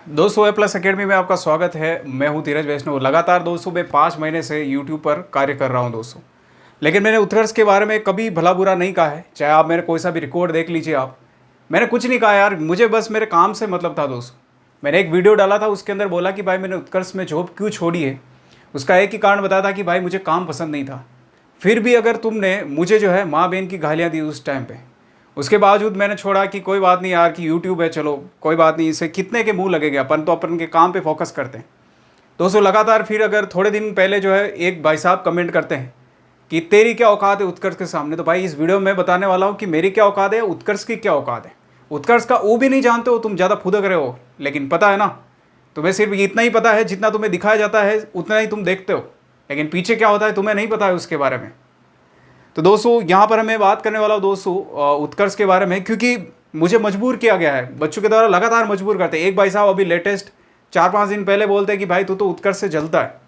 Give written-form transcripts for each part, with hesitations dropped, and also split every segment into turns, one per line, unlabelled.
दोस्तों ए plus academy में आपका स्वागत है। मैं हूं धीरज वैष्णव। लगातार दोस्तों मैं 5 महीने से यूट्यूब पर कार्य कर रहा हूं दोस्तों, लेकिन मैंने उत्कर्ष के बारे में कभी भला बुरा नहीं कहा है। चाहे आप मेरे कोई सा भी रिकॉर्ड देख लीजिए आप, मैंने कुछ नहीं कहा यार, मुझे बस मेरे काम से मतलब था दोस्तों। मैंने एक वीडियो डाला था, उसके अंदर बोला कि भाई मैंने उत्कर्ष में जॉब क्यों छोड़ी है। उसका एक ही कारण बताया था कि भाई मुझे काम पसंद नहीं था। फिर भी अगर तुमने मुझे जो है माँ बहन की गालियाँ दी उस टाइम पे, उसके बावजूद मैंने छोड़ा कि कोई बात नहीं यार, कि यूट्यूब है, चलो कोई बात नहीं, इसे कितने के मुंह लगेगा, अपन तो अपन के काम पे फोकस करते हैं दोस्तों। लगातार फिर अगर थोड़े दिन पहले जो है एक भाई साहब कमेंट करते हैं कि तेरी क्या औकात है उत्कर्ष के सामने, तो भाई इस वीडियो में बताने वाला हूँ कि मेरी क्या औकात है, उत्कर्ष की क्या औकात है। उत्कर्ष का वो भी नहीं जानते हो, तुम ज़्यादा फुदक रहे हो, लेकिन पता है ना, तुम्हें सिर्फ इतना ही पता है जितना तुम्हें दिखाया जाता है उतना ही तुम देखते हो, लेकिन पीछे क्या होता है तुम्हें नहीं पता है उसके बारे में। तो दोस्तों यहाँ पर हमें बात करने वाला हूँ दोस्तों उत्कर्ष के बारे में, क्योंकि मुझे मजबूर किया गया है बच्चों के द्वारा, लगातार मजबूर करते हैं। एक भाई साहब अभी लेटेस्ट 4-5 दिन पहले बोलते हैं कि भाई तू तो उत्कर्ष से जलता है।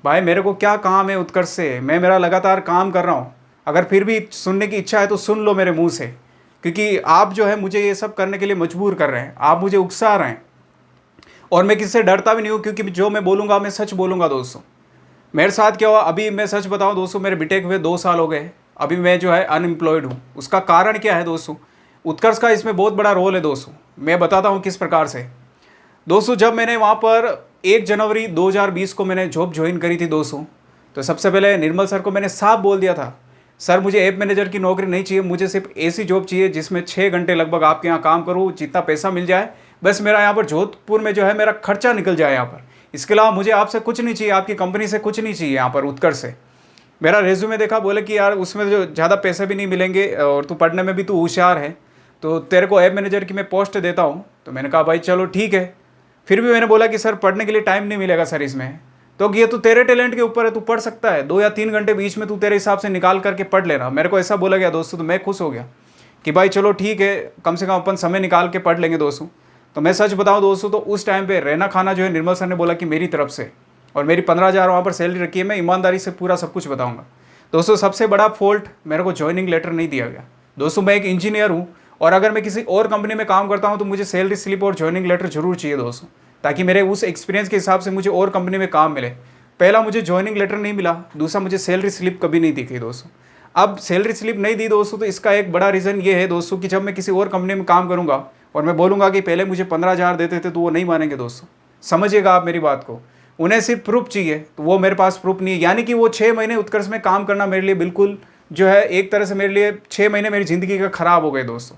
भाई मेरे को क्या काम है उत्कर्ष से, मैं मेरा लगातार काम कर रहा हूँ। अगर फिर भी सुनने की इच्छा है तो सुन लो मेरे मुँह से, क्योंकि आप जो है मुझे ये सब करने के लिए मजबूर कर रहे हैं, आप मुझे उकसा रहे हैं। और मैं किससे डरता भी नहीं हूँ, क्योंकि जो मैं बोलूँगा मैं सच बोलूँगा दोस्तों। मेरे साथ क्या हुआ, अभी मैं सच बताऊं दोस्तों, मेरे बीटेक हुए 2 साल हो गए, अभी मैं जो है अनएम्प्लॉयड हूँ। उसका कारण क्या है दोस्तों, उत्कर्ष का इसमें बहुत बड़ा रोल है दोस्तों। मैं बताता हूँ किस प्रकार से। दोस्तों जब मैंने वहाँ पर 1 जनवरी 2020 को मैंने जॉब ज्वाइन करी थी दोस्तों, तो सबसे पहले निर्मल सर को मैंने साफ बोल दिया था, सर मुझे ऐप मैनेजर की नौकरी नहीं चाहिए, मुझे सिर्फ ऐसी जॉब चाहिए जिसमें 6 घंटे लगभग आपके यहाँ काम करूँ, जितना पैसा मिल जाए बस मेरा यहाँ पर जोधपुर में जो है मेरा खर्चा निकल जाए यहाँ पर। इसके अलावा मुझे आपसे कुछ नहीं चाहिए, आपकी कंपनी से कुछ नहीं चाहिए यहाँ पर उत्कर्ष से। मेरा रेज्यूमे देखा, बोले कि यार उसमें जो ज़्यादा पैसे भी नहीं मिलेंगे और तू पढ़ने में भी तू होशियार है, तो तेरे को ऐप मैनेजर की मैं पोस्ट देता हूँ। तो मैंने कहा भाई चलो ठीक है। फिर भी मैंने बोला कि सर पढ़ने के लिए टाइम नहीं मिलेगा सर इसमें। तो ये तो तेरे टैलेंट के ऊपर है, तू पढ़ सकता है, 2 या 3 घंटे बीच में तू तेरे हिसाब से निकाल करके पढ़ लेना। मेरे को ऐसा बोला गया दोस्तों, तो मैं खुश हो गया कि भाई चलो ठीक है, कम से कम अपन समय निकाल के पढ़ लेंगे दोस्तों। तो मैं सच बताऊं दोस्तों, तो उस टाइम पे रहना खाना जो है निर्मल सर ने बोला कि मेरी तरफ से, और मेरी 15,000 वहाँ पर सैलरी रखी है, मैं ईमानदारी से पूरा सब कुछ बताऊंगा दोस्तों। सबसे बड़ा फॉल्ट, मेरे को ज्वाइनिंग लेटर नहीं दिया गया दोस्तों। मैं एक इंजीनियर हूँ, और अगर मैं किसी और कंपनी में काम करता हूँ तो मुझे सैलरी स्लिप और ज्वाइनिंग लेटर जरूर चाहिए दोस्तों, ताकि मेरे उस एक्सपीरियंस के हिसाब से मुझे और कंपनी में काम मिले। पहला मुझे ज्वाइनिंग लेटर नहीं मिला, दूसरा मुझे सैलरी स्लिप कभी नहीं दिखी दोस्तों। अब सैलरी स्लिप नहीं दी दोस्तों, तो इसका एक बड़ा रीज़न ये है दोस्तों कि जब मैं किसी और कंपनी में काम करूँगा और मैं बोलूँगा कि पहले मुझे 15,000 देते थे, तो वो नहीं मानेंगे दोस्तों। समझिएगा आप मेरी बात को, उन्हें सिर्फ प्रूफ चाहिए, तो वो मेरे पास प्रूफ नहीं है। यानी कि वो 6 महीने उत्कर्ष में काम करना मेरे लिए बिल्कुल जो है एक तरह से मेरे लिए 6 महीने मेरी ज़िंदगी का ख़राब हो गए दोस्तों।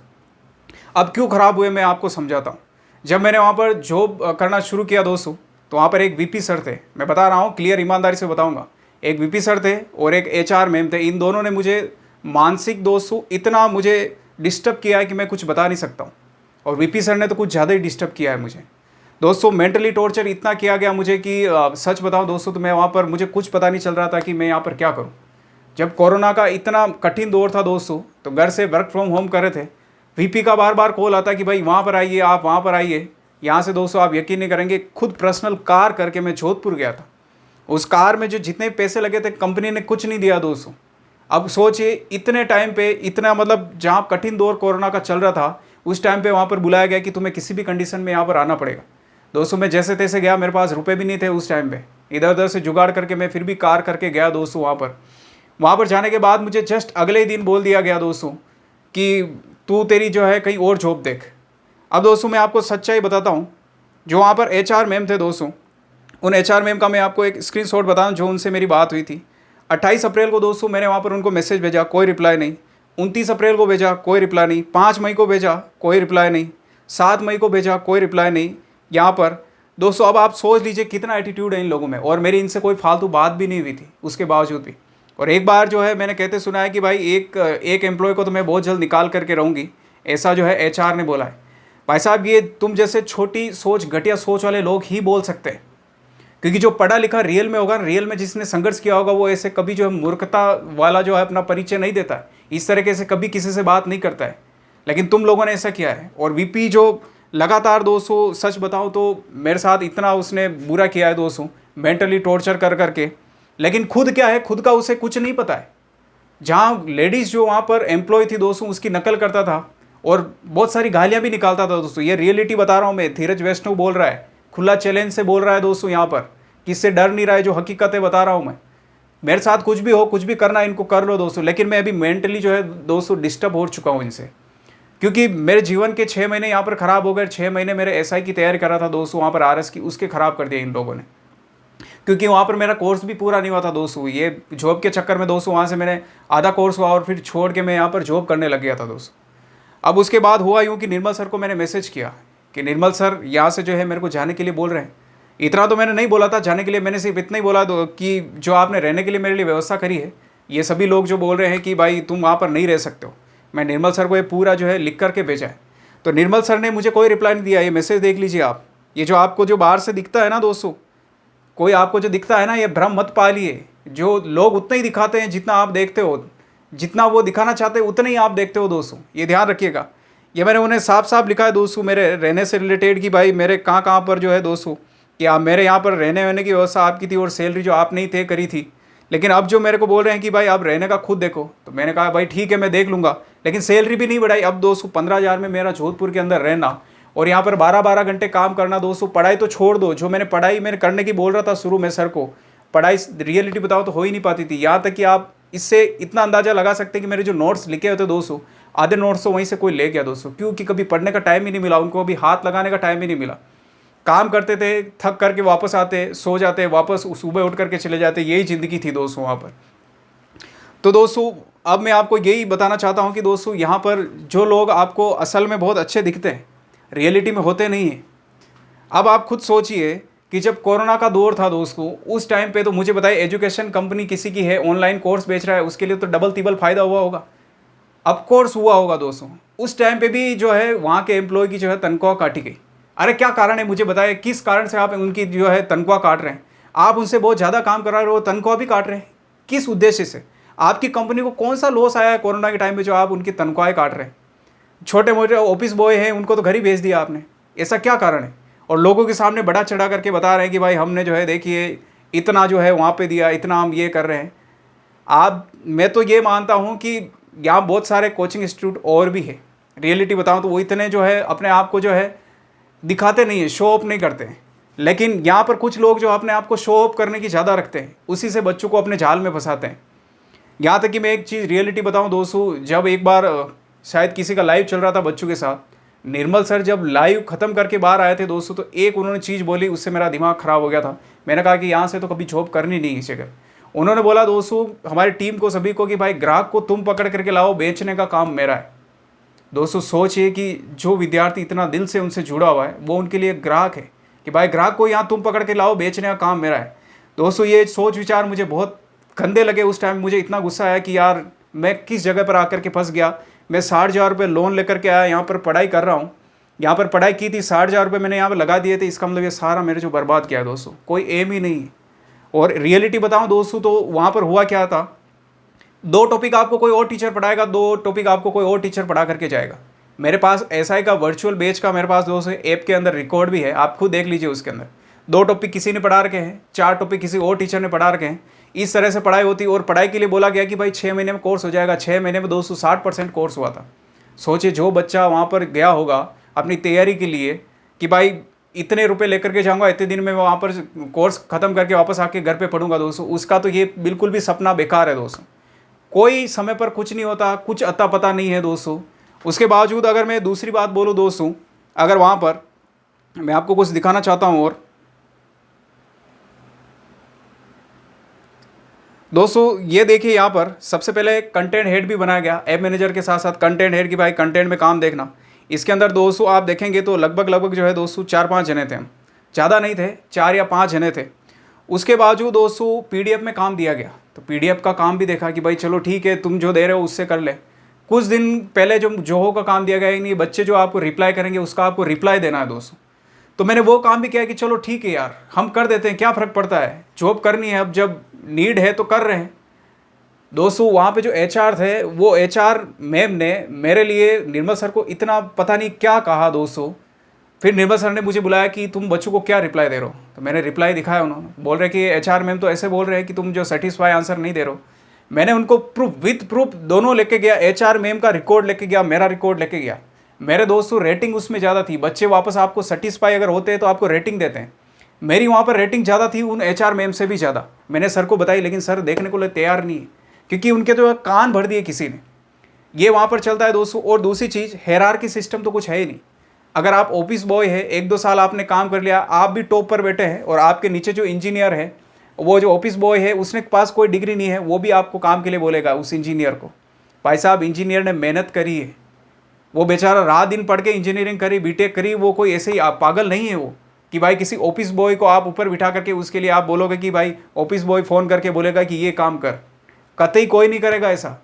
अब क्यों ख़राब हुए मैं आपको समझाता हूँ। जब मैंने वहाँ पर जॉब करना शुरू किया दोस्तों, तो वहाँ पर एक वीपी सर थे, मैं बता रहा हूँ क्लियर ईमानदारी से बताऊँगा। एक वीपी सर थे और एक एचआर मैम थे। इन दोनों ने मुझे मानसिक दोस्तों इतना मुझे डिस्टर्ब किया है कि मैं कुछ बता नहीं सकता हूँ। और वीपी सर ने तो कुछ ज़्यादा ही डिस्टर्ब किया है मुझे दोस्तों। मेंटली टॉर्चर इतना किया गया मुझे कि सच बताऊँ दोस्तों, तो मैं वहाँ पर मुझे कुछ पता नहीं चल रहा था कि मैं यहाँ पर क्या करूँ। जब कोरोना का इतना कठिन दौर था दोस्तों, तो घर से वर्क फ्रॉम होम कर रहे थे। वीपी का बार बार कॉल आता कि भाई वहाँ पर आइए, आप वहाँ पर आइए। यहाँ से दोस्तों आप यकीन नहीं करेंगे, खुद पर्सनल कार करके मैं जोधपुर गया था। उस कार में जो जितने पैसे लगे थे कंपनी ने कुछ नहीं दिया दोस्तों। अब सोचिए इतने टाइम पे, इतना मतलब जहाँ कठिन दौर कोरोना का चल रहा था, उस टाइम पे वहाँ पर बुलाया गया कि तुम्हें किसी भी कंडीशन में यहाँ पर आना पड़ेगा दोस्तों। मैं जैसे तैसे गया, मेरे पास रुपए भी नहीं थे उस टाइम पे, इधर उधर से जुगाड़ करके मैं फिर भी कार करके गया दोस्तों। वहाँ पर जाने के बाद मुझे जस्ट अगले ही दिन बोल दिया गया दोस्तों कि तू तेरी जो है कहीं और जॉब देख। अब दोस्तों मैं आपको सच्चाई बताता हूँ, जो वहाँ पर एचआर मैम थे दोस्तों, उन एचआर मैम का मैं आपको एक स्क्रीनशॉट बताऊँ जो उनसे मेरी बात हुई थी। 28 अप्रैल को दोस्तों मैंने वहाँ पर उनको मैसेज भेजा, कोई रिप्लाई नहीं। 29 अप्रैल को भेजा, कोई रिप्लाई नहीं। 5 मई को भेजा, कोई रिप्लाई नहीं। 7 मई को भेजा, कोई रिप्लाई नहीं। यहाँ पर दोस्तों अब आप सोच लीजिए कितना एटीट्यूड है इन लोगों में, और मेरी इनसे कोई फालतू बात भी नहीं हुई थी उसके बावजूद भी। और एक बार जो है मैंने कहते सुना है कि भाई एक एम्प्लॉय को तो मैं बहुत जल्द निकाल करके रहूँगी, ऐसा जो है एचआर ने बोला है। भाई साहब ये तुम जैसे छोटी सोच, घटिया सोच वाले लोग ही बोल सकते हैं, क्योंकि जो पढ़ा लिखा रियल में होगा, रियल में जिसने संघर्ष किया होगा, वो ऐसे कभी जो है मूर्खता वाला जो है अपना परिचय नहीं देता है, इस तरीके से कभी किसी से बात नहीं करता है। लेकिन तुम लोगों ने ऐसा किया है। और वीपी जो लगातार दोस्तों सच बताऊं तो मेरे साथ इतना उसने बुरा किया है दोस्तों, मेंटली टॉर्चर कर करके, लेकिन खुद क्या है, खुद का उसे कुछ नहीं पता है। जहाँ लेडीज़ जो वहाँ पर एम्प्लॉय थी दोस्तों, उसकी नकल करता था और बहुत सारी गालियाँ भी निकालता था दोस्तों। ये रियलिटी बता रहा हूँ मैं, धीरज वैष्णव बोल रहा है, खुला चैलेंज से बोल रहा है दोस्तों यहाँ पर, किससे डर नहीं रहा है, जो हकीकतें बता रहा हूँ मैं। मेरे साथ कुछ भी हो, कुछ भी करना इनको कर लो दोस्तों, लेकिन मैं अभी मेंटली जो है दोस्तों डिस्टर्ब हो चुका हूँ इनसे, क्योंकि मेरे जीवन के 6 महीने यहाँ पर ख़राब हो गए। 6 महीने मेरे एसआई की तैयारी कर रहा था दोस्तों वहाँ पर आरएस की, उसके ख़राब कर दिया इन लोगों ने, क्योंकि वहाँ पर मेरा कोर्स भी पूरा नहीं हुआ था दोस्तों। ये जॉब के चक्कर में दोस्तों वहाँ से मैंने आधा कोर्स हुआ और फिर छोड़ के मैं यहाँ पर जॉब करने लग गया था दोस्तों। अब उसके बाद हुआ यूँ कि निर्मल सर को मैंने मैसेज किया कि निर्मल सर यहाँ से जो है मेरे को जाने के लिए बोल रहे हैं। इतना तो मैंने नहीं बोला था जाने के लिए, मैंने सिर्फ इतना ही बोला कि जो आपने रहने के लिए मेरे लिए व्यवस्था करी है, ये सभी लोग जो बोल रहे हैं कि भाई तुम वहाँ पर नहीं रह सकते हो, मैं निर्मल सर को ये पूरा जो है लिख करके भेजा है। तो निर्मल सर ने मुझे कोई रिप्लाई नहीं दिया। ये मैसेज देख लीजिए आप, ये जो आपको जो बाहर से दिखता है ना दोस्तों, कोई आपको जो दिखता है ना, ये भ्रम मत पालिए। जो लोग उतना ही दिखाते हैं जितना आप देखते हो, जितना वो दिखाना चाहते हैं उतना ही आप देखते हो दोस्तों, ये ध्यान रखिएगा। ये मैंने उन्हें साफ साफ लिखा है दोस्तों मेरे रहने से रिलेटेड कि भाई मेरे कहाँ कहाँ पर जो है दोस्तों कि आप मेरे यहाँ पर रहने वहने की व्यवस्था आपकी थी और सैलरी जो आपने ही तय करी थी, लेकिन अब जो मेरे को बोल रहे हैं कि भाई आप रहने का खुद देखो, तो मैंने कहा भाई ठीक है मैं देख लूँगा, लेकिन सैलरी भी नहीं बढ़ाई। अब दोस्तों 15,000 में मेरा जोधपुर के अंदर रहना और यहाँ पर 12-12 घंटे काम करना दोस्तों। पढ़ाई तो छोड़ दो, जो मैंने पढ़ाई मैंने करने की बोल रहा था शुरू में सर को, पढ़ाई रियलिटी बताओ तो हो ही नहीं पाती थी। यहाँ तक कि आप इससे इतना अंदाज़ा लगा सकते हैं कि मेरे जो नोट्स लिखे हुए थे दोस्तों, आधे नोट्स तो वहीं से कोई ले गया दोस्तों, क्योंकि कभी पढ़ने का टाइम ही नहीं मिला उनको, अभी हाथ लगाने का टाइम ही नहीं मिला। काम करते थे, थक करके वापस आते, सो जाते, वापस सुबह उठ करके चले जाते, यही ज़िंदगी थी दोस्तों वहाँ पर। तो दोस्तों अब मैं आपको यही बताना चाहता हूँ कि दोस्तों यहाँ पर जो लोग आपको असल में बहुत अच्छे दिखते हैं, रियलिटी में होते नहीं हैं। अब आप खुद सोचिए कि जब कोरोना का दौर था दोस्तों, उस टाइम पे तो मुझे बताइए एजुकेशन कंपनी किसी की है, ऑनलाइन कोर्स बेच रहा है, उसके लिए तो डबल तिबल फ़ायदा हुआ होगा, अब कोर्स हुआ होगा दोस्तों। उस टाइम पे भी जो है वहाँ के एम्प्लॉय की जो है तनख्वाह काटी गई। अरे क्या कारण है मुझे बताइए, किस कारण से आप उनकी जो है तनख्वाह काट रहे हैं? आप उनसे बहुत ज़्यादा काम करा रहे हो, तनख्वाह भी काट रहे हैं, किस उद्देश्य से? आपकी कंपनी को कौन सा लॉस आया है कोरोना के टाइम में जो आप उनकी तनख्वाहें काट रहे हैं? छोटे मोटे ऑफिस बॉय हैं उनको तो घर ही भेज दिया आपने, ऐसा क्या कारण है? और लोगों के सामने बड़ा चढ़ा करके बता रहे हैं कि भाई हमने जो है देखिए इतना जो है वहाँ पे दिया, इतना हम ये कर रहे हैं। मैं तो ये मानता हूँ कि यहाँ बहुत सारे कोचिंग इंस्टीट्यूट और भी है, रियलिटी बताऊँ तो वो इतने जो है अपने आप को जो है दिखाते नहीं है, शो ऑफ नहीं करते हैं। लेकिन यहाँ पर कुछ लोग जो अपने आप को शो ऑफ करने की ज़्यादा रखते हैं, उसी से बच्चों को अपने जाल में फंसाते हैं। यहाँ तक कि मैं एक चीज़ रियलिटी बताऊँ दोस्तों, जब एक बार शायद किसी का लाइव चल रहा था बच्चों के साथ, निर्मल सर जब लाइव ख़त्म करके बाहर आए थे दोस्तों, तो एक उन्होंने चीज़ बोली, उससे मेरा दिमाग ख़राब हो गया था। मैंने कहा कि यहाँ से तो कभी जॉब करनी नहीं इस जगह। उन्होंने बोला दोस्तों हमारी टीम को सभी को कि भाई ग्राहक को तुम पकड़ करके लाओ, बेचने का काम मेरा है। दोस्तों सोचिए कि जो विद्यार्थी इतना दिल से उनसे जुड़ा हुआ है, वो उनके लिए ग्राहक है कि भाई ग्राहक को यहाँ तुम पकड़ के लाओ, बेचने का काम मेरा है। दोस्तों ये सोच विचार मुझे बहुत गंदे लगे उस टाइम। मुझे इतना गुस्सा आया कि यार मैं किस जगह पर आकर के फंस गया। मैं 60,000 रुपये लोन लेकर के आया, यहाँ पर पढ़ाई कर रहा हूँ, यहाँ पर पढ़ाई की थी, 60,000 रुपये मैंने यहाँ पर लगा दिए थे। इसका मतलब ये सारा मेरे जो बर्बाद किया दोस्तों, कोई एम ही नहीं है। और रियलिटी बताऊँ दोस्तों तो वहाँ पर हुआ क्या था, 2 टॉपिक आपको कोई और टीचर पढ़ाएगा, 2 टॉपिक आपको कोई और टीचर पढ़ा करके जाएगा। मेरे पास एसआई का वर्चुअल बैच का मेरे पास दोस्तों ऐप के अंदर रिकॉर्ड भी है, आप खुद देख लीजिए। उसके अंदर 2 टॉपिक किसी ने पढ़ा रखे हैं, 4 टॉपिक किसी और टीचर ने पढ़ा रखे हैं। इस तरह से पढ़ाई होती। और पढ़ाई के लिए बोला गया कि भाई 6 महीने में कोर्स हो जाएगा। 6 महीने में 260% कोर्स हुआ था। सोचिए जो बच्चा वहाँ पर गया होगा अपनी तैयारी के लिए कि भाई इतने रुपए लेकर के जाऊँगा, इतने दिन में मैं वहाँ पर कोर्स ख़त्म करके वापस आके घर पे पढ़ूंगा दोस्तों, उसका तो ये बिल्कुल भी सपना बेकार है दोस्तों। कोई समय पर कुछ नहीं होता, कुछ अता पता नहीं है दोस्तों। उसके बावजूद अगर मैं दूसरी बात बोलूँ दोस्तों, अगर वहाँ पर मैं आपको कुछ दिखाना चाहता हूँ। और दोस्तों ये देखिए यहाँ पर सबसे पहले कंटेंट हेड भी बनाया गया ऐप मैनेजर के साथ साथ कंटेंट हेड की भाई कंटेंट में काम देखना। इसके अंदर दोस्तों आप देखेंगे तो लगभग जो है दोस्तों 4-5 जने थे, हम ज़्यादा नहीं थे, 4 या 5 जने थे। उसके बावजूद दोस्तों पीडीएफ में काम दिया गया, तो पीडीएफ का काम भी देखा कि भाई चलो ठीक है तुम जो दे रहे हो उससे कर ले। कुछ दिन पहले जो जोहो का काम दिया गया, नहीं बच्चे जो आपको रिप्लाई करेंगे उसका आपको रिप्लाई देना है दोस्तों। तो मैंने वो काम भी किया कि चलो ठीक है यार हम कर देते हैं, क्या फ़र्क पड़ता है, जॉब करनी है, अब जब नीड है तो कर रहे हैं दोस्तों। वहाँ पे जो एचआर थे, वो एचआर मैम ने मेरे लिए निर्मल सर को इतना पता नहीं क्या कहा दोस्तों। फिर निर्मल सर ने मुझे बुलाया कि तुम बच्चों को क्या रिप्लाई दे रहे हो, तो मैंने रिप्लाई दिखाया। उन्होंने बोल रहे कि एचआर मैम तो ऐसे बोल रहे हैं कि तुम जो सेटिस्फाई आंसर नहीं दे रहे हो। मैंने उनको प्रूफ विद प्रूफ दोनों लेके गया, एचआर मैम का रिकॉर्ड लेके गया, मेरा रिकॉर्ड लेके गया। मेरे दोस्तों रेटिंग उसमें ज़्यादा थी। बच्चे वापस आपको सेटिस्फाई अगर होते हैं तो आपको रेटिंग देते हैं। मेरी वहाँ पर रेटिंग ज़्यादा थी उन HR मैम से भी ज़्यादा। मैंने सर को बताई, लेकिन सर देखने को लिए तैयार नहीं है, क्योंकि उनके तो कान भर दिए किसी ने। ये वहाँ पर चलता है दोस्तों। और दूसरी चीज़, हायरार्की सिस्टम तो कुछ है ही नहीं। अगर आप ऑफिस बॉय है, 1-2 साल आपने काम कर लिया, आप भी टॉप पर बैठे हैं, और आपके नीचे जो इंजीनियर है, वो जो ऑफिस बॉय है, उसने पास कोई डिग्री नहीं है, वो भी आपको काम के लिए बोलेगा उस इंजीनियर को। भाई साहब, इंजीनियर ने मेहनत करी है, वो बेचारा रात दिन पढ़ के इंजीनियरिंग करी, बीटेक करी, वो कोई ऐसे ही आप पागल नहीं है वो, कि भाई किसी ऑफिस बॉय को आप ऊपर बिठा करके उसके लिए आप बोलोगे कि भाई ऑफिस बॉय फ़ोन करके बोलेगा कि ये काम कर। कतई कोई नहीं करेगा ऐसा।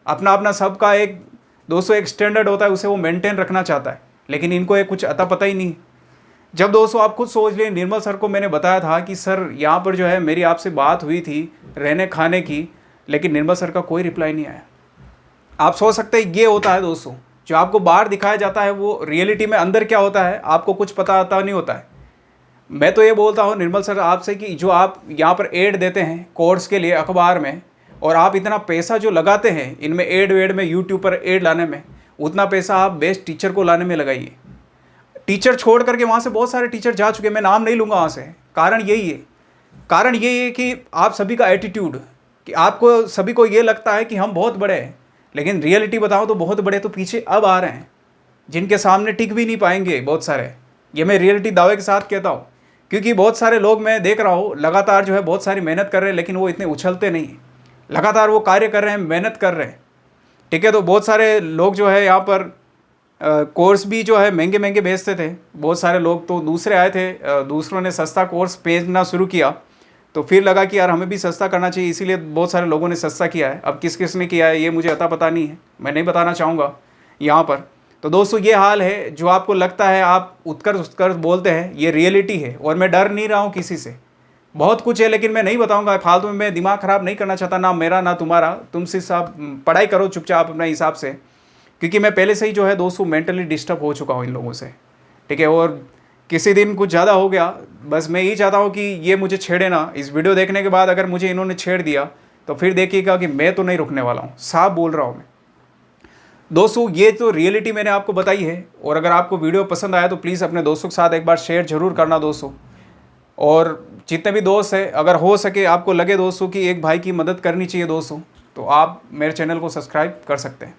अपना अपना सबका एक दोस्तों एक स्टैंडर्ड होता है, उसे वो मेंटेन रखना चाहता है, लेकिन इनको एक कुछ अता पता ही नहीं। जब दोस्तों आप खुद सोच लें, निर्मल सर को मैंने बताया था कि सर यहाँ पर जो है मेरी आपसे बात हुई थी रहने खाने की, लेकिन निर्मल सर का कोई रिप्लाई नहीं आया। आप सोच सकते हैं ये होता है दोस्तों, जो आपको बाहर दिखाया जाता है वो रियलिटी में अंदर क्या होता है आपको कुछ पता आता नहीं होता है। मैं तो ये बोलता हूँ निर्मल सर आपसे कि जो आप यहाँ पर एड देते हैं कोर्स के लिए अखबार में, और आप इतना पैसा जो लगाते हैं इनमें एड वेड में, यूट्यूब पर एड लाने में, उतना पैसा आप बेस्ट टीचर को लाने में लगाइए। टीचर छोड़ करके वहाँ से बहुत सारे टीचर जा चुके हैं, मैं नाम नहीं लूँगा वहाँ से। कारण यही है कि आप सभी का एटीट्यूड, कि आपको सभी को ये लगता है कि हम बहुत बड़े हैं, लेकिन रियलिटी बताओ तो बहुत बड़े तो पीछे अब आ रहे हैं, जिनके सामने टिक भी नहीं पाएंगे बहुत सारे। ये मैं रियलिटी दावे के साथ कहता हूँ, क्योंकि बहुत सारे लोग मैं देख रहा हूँ लगातार जो है बहुत सारी मेहनत कर रहे हैं, लेकिन वो इतने उछलते नहीं हैं। लगातार वो कार्य कर रहे हैं, मेहनत कर रहे हैं, ठीक है। तो बहुत सारे लोग जो है यहाँ पर कोर्स भी जो है महंगे महंगे बेचते थे। बहुत सारे लोग तो दूसरे आए थे, दूसरों ने सस्ता कोर्स बेचना शुरू किया, तो फिर लगा कि यार हमें भी सस्ता करना चाहिए, इसीलिए बहुत सारे लोगों ने सस्ता किया है। अब किस किस ने किया है ये मुझे अता पता नहीं है, मैं नहीं बताना चाहूँगा यहाँ पर। तो दोस्तों ये हाल है, जो आपको लगता है आप उत्कर्ष बोलते हैं, ये रियलिटी है। और मैं डर नहीं रहा हूँ किसी से, बहुत कुछ है, लेकिन मैं नहीं बताऊँगा फालतू में। मैं दिमाग ख़राब नहीं करना चाहता, ना मेरा ना तुम्हारा। तुम सिर्फ आप पढ़ाई करो चुपचाप अपने हिसाब से, क्योंकि मैं पहले से ही जो है दोस्तों मेंटली डिस्टर्ब हो चुका हूँ इन लोगों से, ठीक है। और किसी दिन कुछ ज़्यादा हो गया, बस मैं यही चाहता हूँ कि ये मुझे छेड़े ना। इस वीडियो देखने के बाद अगर मुझे इन्होंने छेड़ दिया तो फिर देखिएगा कि मैं तो नहीं रुकने वाला हूँ, साफ बोल रहा हूँ मैं। दोस्तों ये तो रियलिटी मैंने आपको बताई है, और अगर आपको वीडियो पसंद आया तो प्लीज़ अपने दोस्तों के साथ एक बार शेयर जरूर करना दोस्तों। और जितने भी दोस्त हैं, अगर हो सके आपको लगे दोस्तों कि एक भाई की मदद करनी चाहिए दोस्तों, तो आप मेरे चैनल को सब्सक्राइब कर सकते हैं।